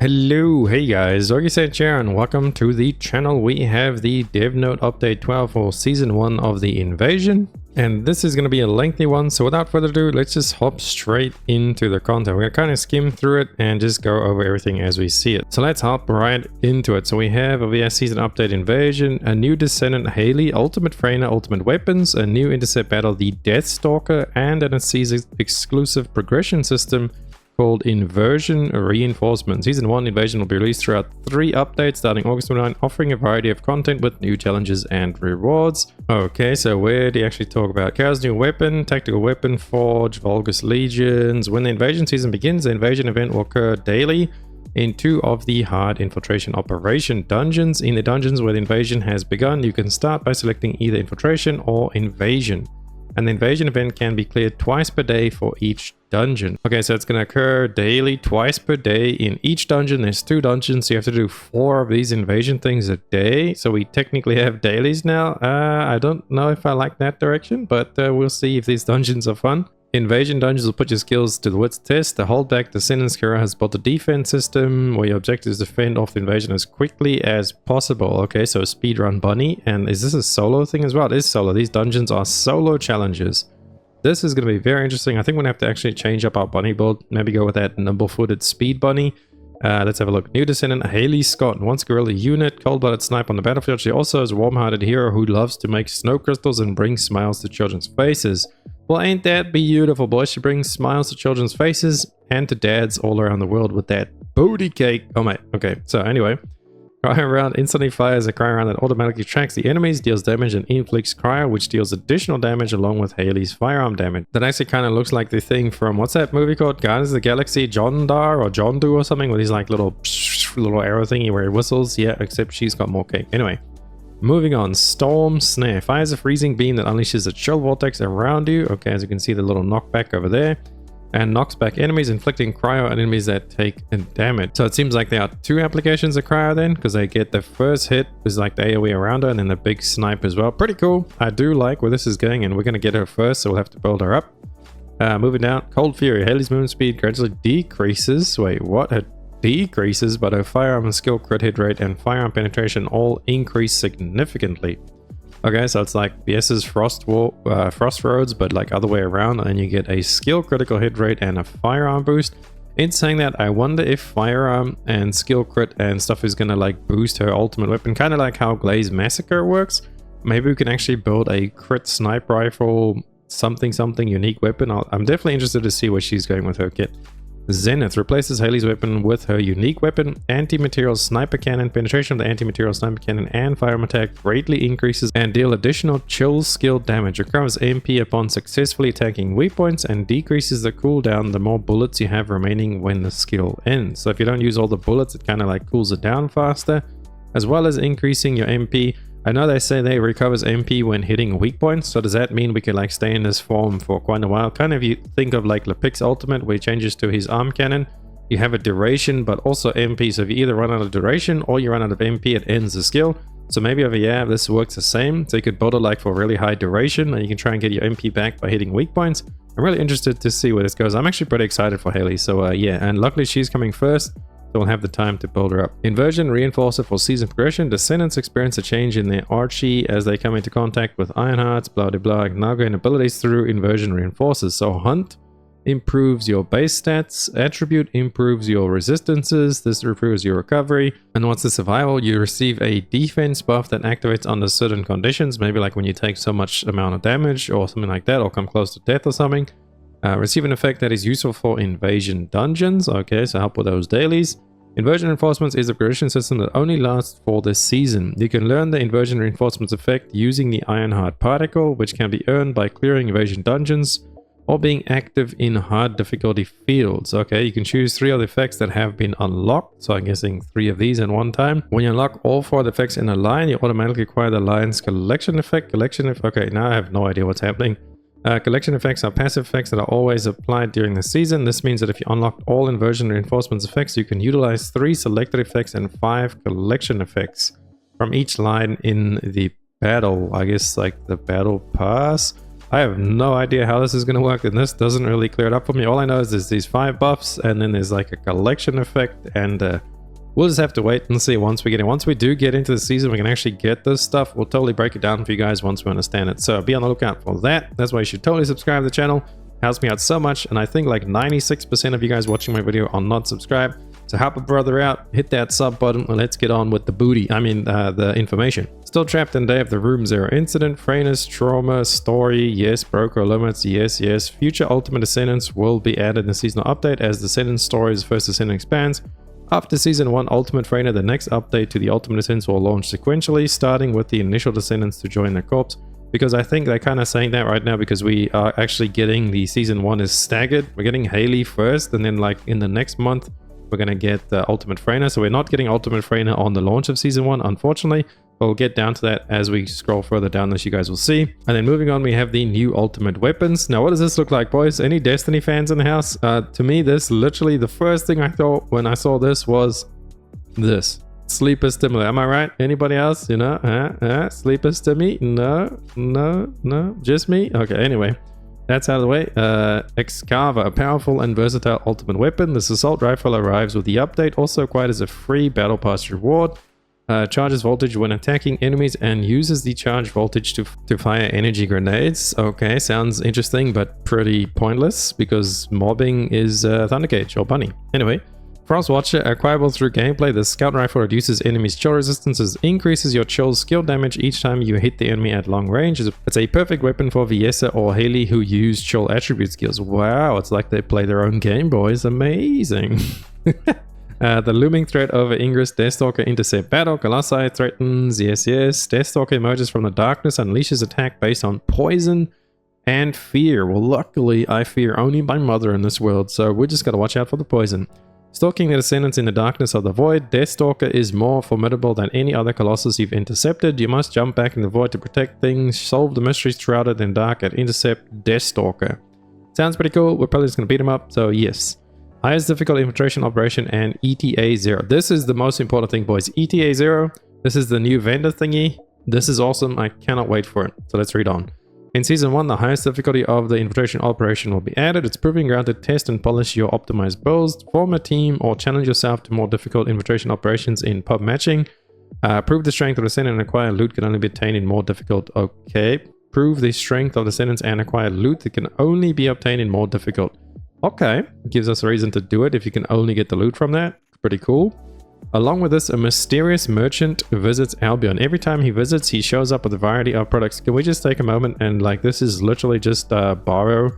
Hello, hey guys, Augiesaint here and welcome to the channel. We have the dev note update 12 for season 1 of the invasion. And this is going to be a lengthy one, so without further ado, let's just hop straight into the content. We're going to kind of skim through it and just go over everything as we see it. So let's hop right into it. So we have a VS season update invasion, a new Descendant Haley, ultimate trainer, ultimate weapons, a new intercept battle, the Deathstalker, and an exclusive progression system called Inversion Reinforcement. Season 1 Invasion will be released throughout 3 updates starting August 29, offering a variety of content with new challenges and rewards. Okay, so where do you actually talk about? Chaos new weapon, tactical weapon forge, Vulgus legions. When the invasion season begins, the invasion event will occur daily in 2 of the hard infiltration operation dungeons. In the dungeons where the invasion has begun, you can start by selecting either infiltration or invasion. And the invasion event can be cleared twice per day for each dungeon. Okay, so it's going to occur daily, twice per day in each dungeon. There's 2 dungeons, so you have to do 4 of these invasion things a day. So we technically have dailies now. I don't know if I like that direction, but we'll see if these dungeons are fun. Invasion dungeons will put your skills to the wits test. The holdback Descendant has built a defense system where your objective is to fend off the invasion as quickly as possible. Okay, so speedrun bunny. And is this a solo thing as well? It is solo. These dungeons are solo challenges. This is going to be very interesting. I think we're going to have to actually change up our bunny build. Maybe go with that nimble-footed speed bunny. Let's have a look. New Descendant Haley Scott. Once guerrilla unit, cold-blooded snipe on the battlefield. She also is a warm-hearted hero who loves to make snow crystals and bring smiles to children's faces. Well, ain't that beautiful, boy? She brings smiles to children's faces and to dads all around the world with that booty cake. Oh, mate. Okay, so anyway. Cryo round instantly fires a cryo round that automatically tracks the enemies, deals damage, and inflicts cryo, which deals additional damage along with Haley's firearm damage. That actually kind of looks like the thing from, what's that movie called? Guardians of the Galaxy? Jondar or Jondu or something? With these like little arrow thingy where it whistles. Yeah, except she's got more cake. Anyway. Moving on, Storm Snare. Fires a freezing beam that unleashes a chill vortex around you. Okay, as you can see the little knockback over there. And knocks back enemies, inflicting cryo on enemies that take damage. So it seems like there are 2 applications of cryo then, because they get the first hit is like the AoE around her and then the big snipe as well. Pretty cool. I do like where this is going and we're going to get her first, so we'll have to build her up. Moving down, Cold Fury. Haley's movement speed gradually decreases. Wait, what? Her decreases, but her firearm and skill crit hit rate and firearm penetration all increase significantly. Okay, so it's like BS's Frost Roads, but like other way around, and you get a skill critical hit rate and a firearm boost. In saying that, I wonder if firearm and skill crit and stuff is gonna like boost her ultimate weapon, kind of like how Glaze Massacre works. Maybe we can actually build a crit sniper rifle, something unique weapon. I'm definitely interested to see where she's going with her kit. Zenith replaces Haley's weapon with her unique weapon. Anti-material sniper cannon. Penetration of the anti-material sniper cannon and firearm attack greatly increases and deal additional chill skill damage. Recovers MP upon successfully attacking weak points and decreases the cooldown the more bullets you have remaining when the skill ends. So if you don't use all the bullets, it kind of like cools it down faster, as well as increasing your MP. I know they say they recovers MP when hitting weak points, so does that mean we could like stay in this form for quite a while? Kind of, you think of like Lepic's ultimate where he changes to his arm cannon. You have a duration but also MP, so if you either run out of duration or you run out of MP, it ends the skill. So maybe over here this works the same, so you could build it like for really high duration and you can try and get your MP back by hitting weak points. I'm really interested to see where this goes. I'm actually pretty excited for Haley, so yeah, and luckily she's coming first. So we'll have the time to build her up. Inversion Reinforcer for season progression. Descendants experience a change in their archie as they come into contact with Ironhearts, blah blah blah. Now gain abilities through Inversion Reinforcers. So Hunt improves your base stats. Attribute improves your resistances. This improves your recovery. And what's the survival? You receive a defense buff that activates under certain conditions. Maybe like when you take so much amount of damage or something like that, or come close to death or something. Receive an effect that is useful for invasion dungeons. Okay, so help with those dailies. Inversion Reinforcements is a progression system that only lasts for this season. You can learn the Inversion Reinforcements effect using the Ironheart Particle, which can be earned by clearing invasion dungeons or being active in hard difficulty fields. Okay, you can choose 3 of the effects that have been unlocked. So I'm guessing 3 of these at one time. When you unlock all 4 of the effects in a line, you automatically acquire the line's collection effect. Okay, now I have no idea what's happening. Collection effects are passive effects that are always applied during the season. This means that if you unlock all Inversion Reinforcements effects, you can utilize 3 selected effects and 5 collection effects from each line in the battle. I guess like the battle pass. I have no idea how this is going to work, and this doesn't really clear it up for me. All I know is there's these 5 buffs, and then there's like a collection effect and a We'll just have to wait and see once we do get into the season, we can actually get this stuff. We'll totally break it down for you guys once we understand it. So be on the lookout for that. That's why you should totally subscribe to the channel. It helps me out so much. And I think like 96% of you guys watching my video are not subscribed. So help a brother out, hit that sub button, and let's get on with the booty. The information. Still trapped in Day of the Room 0 incident. Frayness, trauma, story, yes. Broker limits, yes, yes. Future Ultimate Descendants will be added in the seasonal update as Descendant stories first Descendant expands. After Season 1 Ultimate Frayner, the next update to the Ultimate Descendants will launch sequentially, starting with the initial Descendants to join their corps. Because I think they're kind of saying that right now because we are actually getting the Season 1 is staggered. We're getting Haley first, and then like in the next month, we're going to get the Ultimate Frayner. So we're not getting Ultimate Frayner on the launch of Season 1, unfortunately. But we'll get down to that as we scroll further down, as you guys will see. And then moving on, we have the new Ultimate Weapons. Now, what does this look like, boys? Any Destiny fans in the house? To me, this literally the first thing I thought when I saw this was this. Sleeper Stimulator. Am I right? Anybody else? You know? Sleeper Stimmy? No. Just me? Okay, anyway. That's out of the way. Excava, a powerful and versatile ultimate weapon. This assault rifle arrives with the update, also acquired as a free battle pass reward. Charges voltage when attacking enemies and uses the charge voltage to fire energy grenades. Okay, sounds interesting, but pretty pointless because mobbing is Thundercage or Bunny. Anyway, Frostwatcher, acquirable through gameplay. The scout rifle reduces enemies' chill resistances, increases your chill skill damage each time you hit the enemy at long range. It's a perfect weapon for Viessa or Haley who use chill attribute skills. Wow, it's like they play their own game, boys. Amazing. The looming threat over Ingress, Deathstalker intercept battle. Colossi threatens, yes. Deathstalker emerges from the darkness, unleashes attack based on poison and fear. Well, luckily, I fear only my mother in this world, so we just gotta watch out for the poison. Stalking the Descendants in the darkness of the void. Deathstalker is more formidable than any other Colossus you've intercepted. You must jump back in the void to protect things, solve the mysteries shrouded in dark, and intercept Deathstalker. Sounds pretty cool. We're probably just gonna beat him up, so yes. Highest difficult infiltration operation and ETA-0. This is the most important thing, boys. ETA-0. This is the new vendor thingy. This is awesome. I cannot wait for it. So let's read on. In Season 1, the highest difficulty of the infiltration operation will be added. It's proving ground to test and polish your optimized builds, form a team, or challenge yourself to more difficult infiltration operations in pub matching. Prove the strength of Descendant and acquire loot can only be obtained in more difficult. Okay. Prove the strength of Descendants and acquire loot that can only be obtained in more difficult. Okay. Gives us a reason to do it if you can only get the loot from that. Pretty cool. Along with this, a mysterious merchant visits Albion. Every time he visits, he shows up with a variety of products. Can we just take a moment and like this is literally just borrow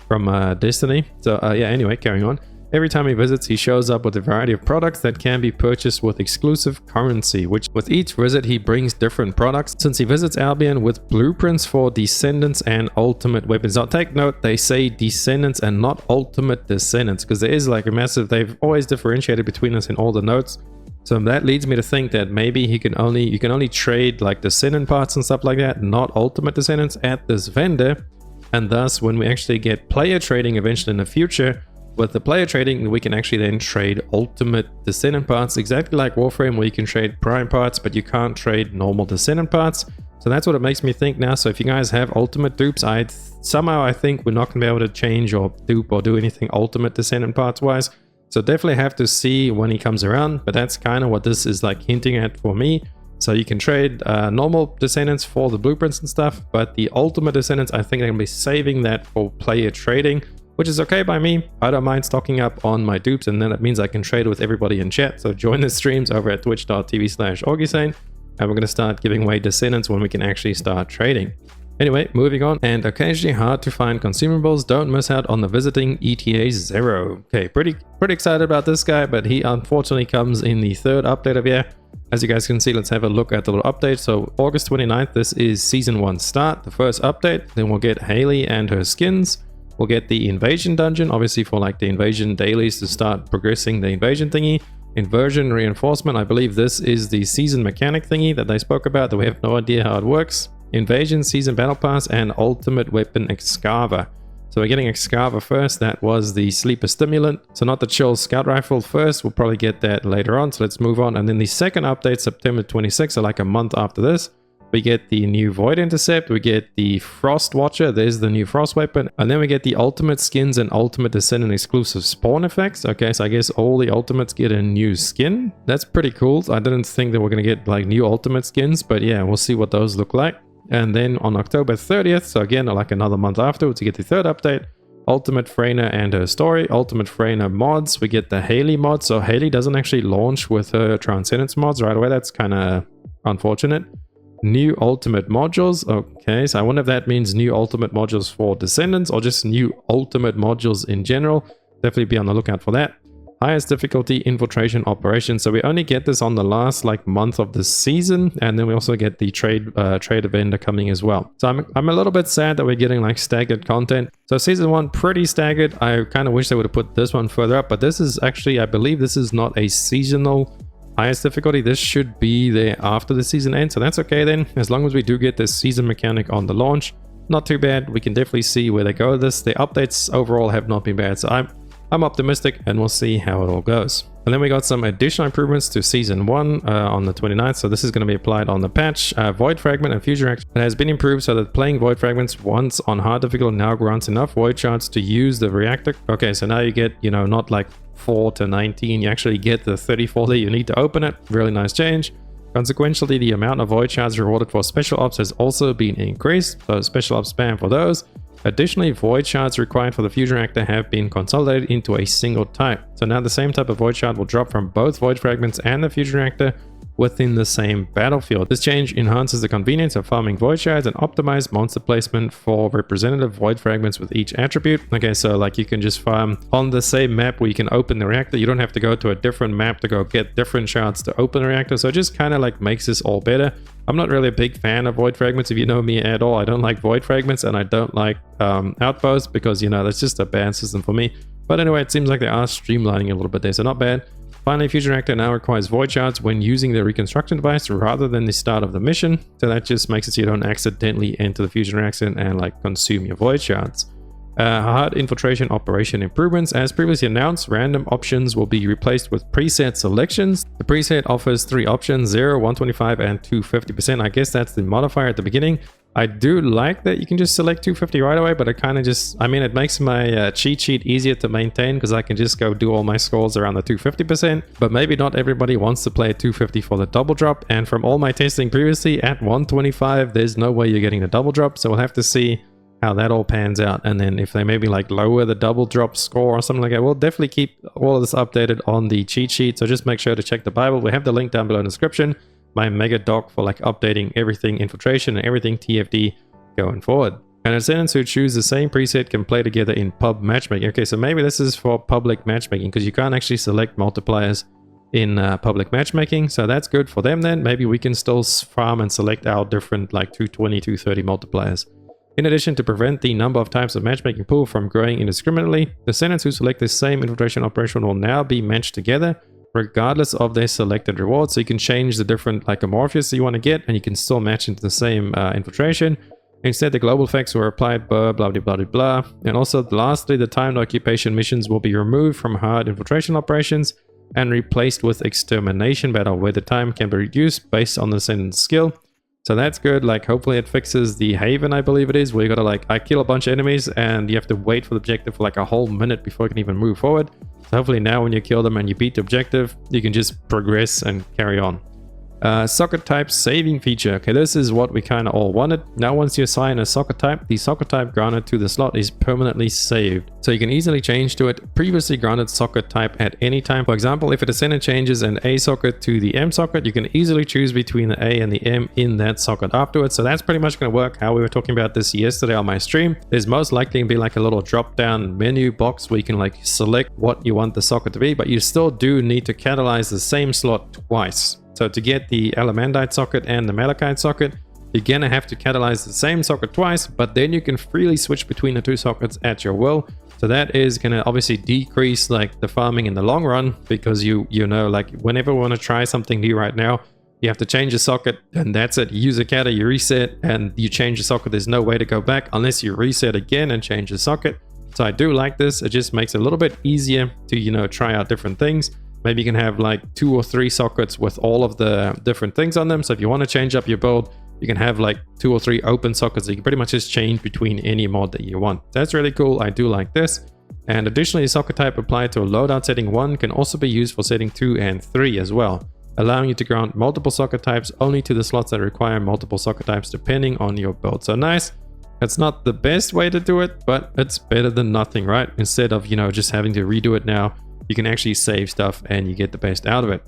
from Destiny. So yeah, anyway, carrying on. Every time he visits, he shows up with a variety of products that can be purchased with exclusive currency, which with each visit he brings different products. Since he visits Albion with blueprints for Descendants and Ultimate Weapons. Now take note, they say Descendants and not Ultimate Descendants because there is like a massive, they've always differentiated between us in all the notes. So that leads me to think that maybe you can only trade like Descendant parts and stuff like that, not Ultimate Descendants at this vendor. And thus when we actually get player trading eventually in the future, with the player trading, we can actually then trade Ultimate Descendant parts, exactly like Warframe where you can trade Prime parts, but you can't trade normal Descendant parts. So that's what it makes me think now. So if you guys have Ultimate dupes, somehow I think we're not going to be able to change or dupe or do anything Ultimate Descendant parts wise. So definitely have to see when he comes around, but that's kind of what this is like hinting at for me. So you can trade normal Descendants for the blueprints and stuff, but the Ultimate Descendants, I think they're going to be saving that for player trading, which is okay by me. I don't mind stocking up on my dupes, and then it means I can trade with everybody in chat. So join the streams over at twitch.tv/Augiesaint, and we're going to start giving away Descendants when we can actually start trading. Anyway, moving on, and occasionally hard to find consumables. Don't miss out on the visiting ETA-0. Okay, pretty excited about this guy, but he unfortunately comes in the third update of year. As you guys can see, let's have a look at the little update. So August 29th, this is Season 1 start, the first update. Then we'll get Haley and her skins. We'll get the invasion dungeon, obviously for like the invasion dailies to start progressing the invasion thingy. Inversion reinforcement, I believe this is the season mechanic thingy that they spoke about, that we have no idea how it works. Invasion Season Battle Pass and Ultimate Weapon Excava. So we're getting Excava first. That was the Sleeper Stimulant. So not the Chill Scout Rifle first. We'll probably get that later on. So let's move on. And then the second update, September 26th, so like a month after this. We get the new Void Intercept, we get the Frost Watcher, there's the new Frost Weapon, and then we get the Ultimate Skins and Ultimate Descendant exclusive spawn effects. Okay, so I guess all the Ultimates get a new skin. That's pretty cool. I didn't think that we're going to get like new Ultimate skins, but yeah, we'll see what those look like. And then on October 30th, so again, like another month afterwards, you get the third update. Ultimate Freyna and her story, Ultimate Freyna mods, we get the Haley mod. So Haley doesn't actually launch with her Transcendence mods right away. That's kind of unfortunate. New Ultimate modules. Okay, so I wonder if that means new Ultimate modules for Descendants or just new Ultimate modules in general. Definitely be on the lookout for that. Highest difficulty Infiltration Operation. So we only get this on the last like month of the season, and then we also get the trade event coming as well. So I'm a little bit sad that we're getting like staggered content. So season 1 pretty staggered. I kind of wish they would have put this one further up, but this is actually, I believe this is not a seasonal highest difficulty. This should be there after the season ends, so that's okay then. As long as we do get this season mechanic on the launch, not too bad. We can definitely see where they go with this. The updates overall have not been bad, so I'm optimistic, and we'll see how it all goes. And then we got some additional improvements to Season 1 on the 29th. So this is going to be applied on the patch. Void Fragment and Fusion Reactor has been improved so that playing Void Fragments once on hard difficulty now grants enough Void Shards to use the reactor. Okay, so now you get, you know, not like 4 to 19. You actually get the 34 that you need to open it. Really nice change. Consequently, the amount of Void Shards rewarded for Special Ops has also been increased. So Special Ops spam for those. Additionally, Void Shards required for the Fusion Reactor have been consolidated into a single type. So now the same type of Void Shard will drop from both Void Fragments and the Fusion Reactor within the same battlefield. This change enhances the convenience of farming Void Shards and optimized monster placement for representative Void Fragments with each attribute. Okay, so like you can just farm on the same map where you can open the reactor. You don't have to go to a different map to go get different shards to open the reactor. So it just kind of like makes this all better. I'm not really a big fan of Void Fragments, if you know me at all. I don't like Void Fragments, and I don't like Outposts because, you know, that's just a bad system for me. But anyway, it seems like they are streamlining a little bit there, so not bad. Finally, Fusion Reactor now requires Void Shards when using the reconstruction device rather than the start of the mission. So that just makes it so you don't accidentally enter the Fusion Reactor and like consume your Void Shards. Hard Infiltration Operation improvements. As previously announced, random options will be replaced with preset selections. The preset offers 3 options, 0, 125 and 250%. I guess that's the modifier at the beginning. I do like that you can just select 250 right away, but it kind of just, I mean, it makes my cheat sheet easier to maintain because I can just go do all my scores around the 250%, but maybe not everybody wants to play at 250 for the double drop. And from all my testing previously, at 125, there's no way you're getting the double drop. So we'll have to see how that all pans out, and then if they maybe like lower the double drop score or something like that. We'll definitely keep all of this updated on the cheat sheet, so just make sure to check the Bible. We have the link down below in the description, my mega doc for like updating everything Infiltration and everything TFD going forward. And Descendants who choose the same preset can play together in pub matchmaking. Okay, so maybe this is for public matchmaking because you can't actually select multipliers in public matchmaking, so that's good for them then. Maybe we can still farm and select our different like 220, 230 multipliers. In addition, to prevent the number of types of matchmaking pool from growing indiscriminately, Descendants who select the same infiltration operation will now be matched together regardless of their selected rewards. So you can change the different like Amorphous you want to get, and you can still match into the same infiltration. Instead, the global effects were applied blah blah blah blah blah. And also, lastly, the timed occupation missions will be removed from hard infiltration operations and replaced with extermination battle, where the time can be reduced based on the Descendant's skill. So that's good. Like, hopefully it fixes the Haven, I believe it is, where you gotta like, I kill a bunch of enemies and you have to wait for the objective for like a whole minute before you can even move forward. So hopefully now when you kill them and you beat the objective, you can just progress and carry on. Socket type saving feature. Okay, this is what we kind of all wanted. Now once you assign a socket type, the socket type granted to the slot is permanently saved. So you can easily change to it previously granted socket type at any time. For example, if a Descendant changes an A socket to the M socket, you can easily choose between the A and the M in that socket afterwards. So that's pretty much going to work how we were talking about this yesterday on my stream. There's most likely going to be like a little drop down menu box where you can like select what you want the socket to be, but you still do need to catalyze the same slot twice. So to get the Alamandite socket and the Malachite socket, you're gonna have to catalyze the same socket twice, but then you can freely switch between the two sockets at your will. So that is gonna obviously decrease like the farming in the long run, because you know, like whenever we want to try something new right now, you have to change the socket and that's it. You use a cata, you reset and you change the socket. There's no way to go back unless you reset again and change the socket. So I do like this. It just makes it a little bit easier to, you know, try out different things. Maybe you can have like 2 or 3 sockets with all of the different things on them. So if you want to change up your build, you can have like 2 or 3 open sockets that you can pretty much just change between any mod that you want. That's really cool. I do like this. And additionally, socket type applied to a loadout setting 1 can also be used for setting 2 and 3 as well, allowing you to grant multiple socket types only to the slots that require multiple socket types depending on your build. So nice. It's not the best way to do it, but it's better than nothing, right? Instead of, you know, just having to redo it now, you can actually save stuff and you get the best out of it.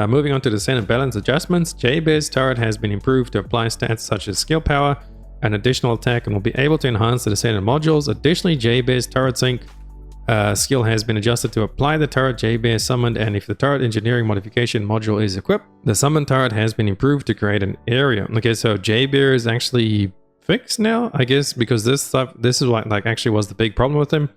Moving on to the Descendant balance adjustments, Jabez turret has been improved to apply stats such as skill power and additional attack and will be able to enhance the Descendant modules. Additionally, Jabez turret sync skill has been adjusted to apply the turret Jabez summoned, and if the turret engineering modification module is equipped, the summoned turret has been improved to create an area. Okay, so Jabez is actually fixed now, I guess, because this is what like actually was the big problem with him.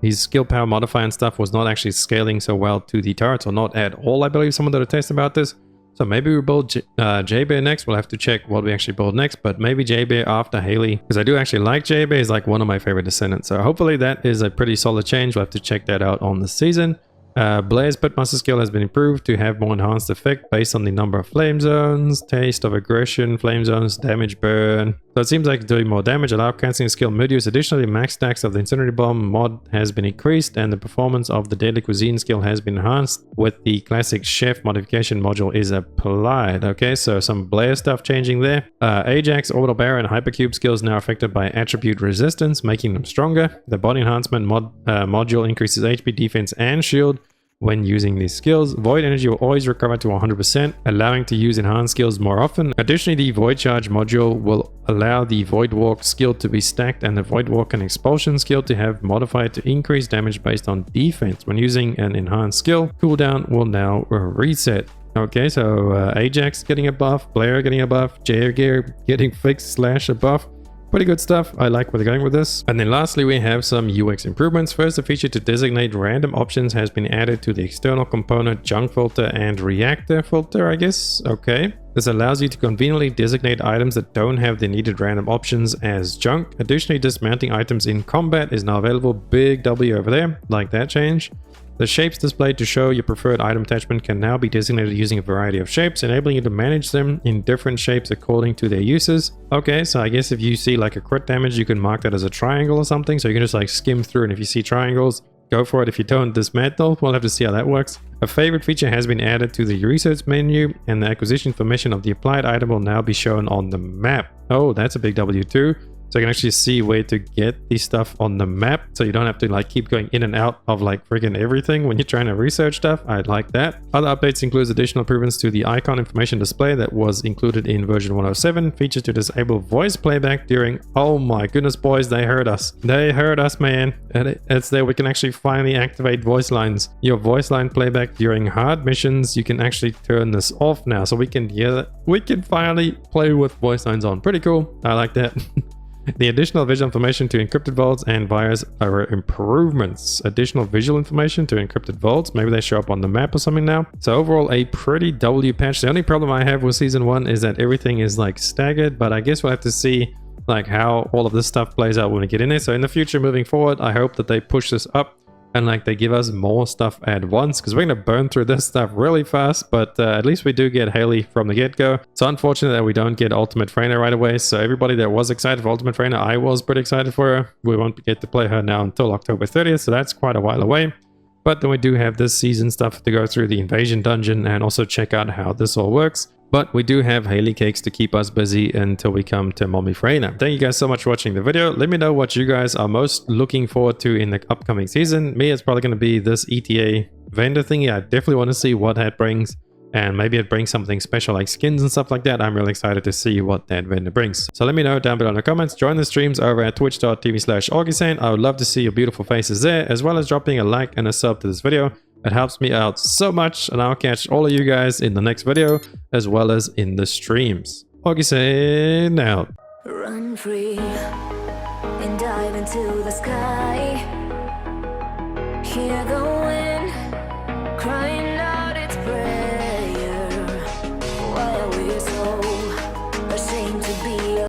His skill power modifier and stuff was not actually scaling so well to the turrets, or not at all. I believe someone did a test about this. So maybe we build J-Bear next. We'll have to check what we actually build next, but maybe J-Bear after Haley, because I do actually like J-Bear. He's like one of my favorite Descendants. So hopefully that is a pretty solid change. We'll have to check that out on the season. Blair's Pitmaster skill has been improved to have more enhanced effect based on the number of flame zones, taste of aggression, flame zones, damage burn. So it seems like it's doing more damage. Allow cancelling skill mid-use. Additionally, max stacks of the incendiary bomb mod has been increased, and the performance of the deadly cuisine skill has been enhanced with the classic chef modification module is applied. Okay, so some Blair stuff changing there. Ajax, orbital barrier, and hypercube skills now affected by attribute resistance, making them stronger. The body enhancement module increases HP, defense, and shield when using these skills. Void energy will always recover to 100%, allowing to use enhanced skills more often. Additionally, the void charge module will allow the void walk skill to be stacked and the void walk and expulsion skill to have modified to increase damage based on defense. When using an enhanced skill, cooldown will now reset. Okay, so Ajax getting a buff, Blair getting a buff, Jaeger getting fixed / a buff. Pretty good stuff. I like where they're going with this. And then lastly, we have some UX improvements. First, the feature to designate random options has been added to the external component junk filter and reactor filter, I guess. Okay. This allows you to conveniently designate items that don't have the needed random options as junk. Additionally, dismounting items in combat is now available. Big W over there. Like that change. The shapes displayed to show your preferred item attachment can now be designated using a variety of shapes, enabling you to manage them in different shapes according to their uses. Okay, so I guess if you see like a crit damage, you can mark that as a triangle or something. So you can just like skim through, and if you see triangles, go for it. If you don't, dismantle. We'll have to see how that works. A favorite feature has been added to the research menu, and the acquisition information of the applied item will now be shown on the map. Oh, that's a big W too. So you can actually see where to get the stuff on the map, so you don't have to like keep going in and out of like friggin' everything when you're trying to research stuff. I like that. Other updates includes additional improvements to the icon information display that was included in version 107. Features to disable voice playback during... Oh my goodness, boys, they heard us. They heard us, man. And it's there. We can actually finally activate voice lines. Your voice line playback during hard missions, you can actually turn this off now, so we can hear that. We can finally play with voice lines on. Pretty cool. I like that. The additional visual information to encrypted vaults and vias are improvements. Additional visual information to encrypted vaults. Maybe they show up on the map or something now. So overall, a pretty W patch. The only problem I have with season 1 is that everything is like staggered, but I guess we'll have to see like how all of this stuff plays out when we get in there. So in the future, moving forward, I hope that they push this up and like they give us more stuff at once, because we're going to burn through this stuff really fast, but at least we do get Haley from the get-go. It's unfortunate that we don't get Ultimate Freyna right away, so everybody that was excited for Ultimate Freyna, I was pretty excited for her. We won't get to play her now until October 30th, so that's quite a while away. But then we do have this season stuff to go through the Invasion Dungeon and also check out how this all works. But we do have Haley cakes to keep us busy until we come to Mommy Freyna. Thank you guys so much for watching the video. Let me know what you guys are most looking forward to in the upcoming season. Me, it's probably going to be this ETA vendor thingy. I definitely want to see what that brings. And maybe it brings something special like skins and stuff like that. I'm really excited to see what that vendor brings. So let me know down below in the comments. Join the streams over at twitch.tv/Augiesaint. I would love to see your beautiful faces there, as well as dropping a like and a sub to this video. It helps me out so much, and I'll catch all of you guys in the next video, as well as in the streams. Augiesaint out. Run free and dive into the sky. Here goes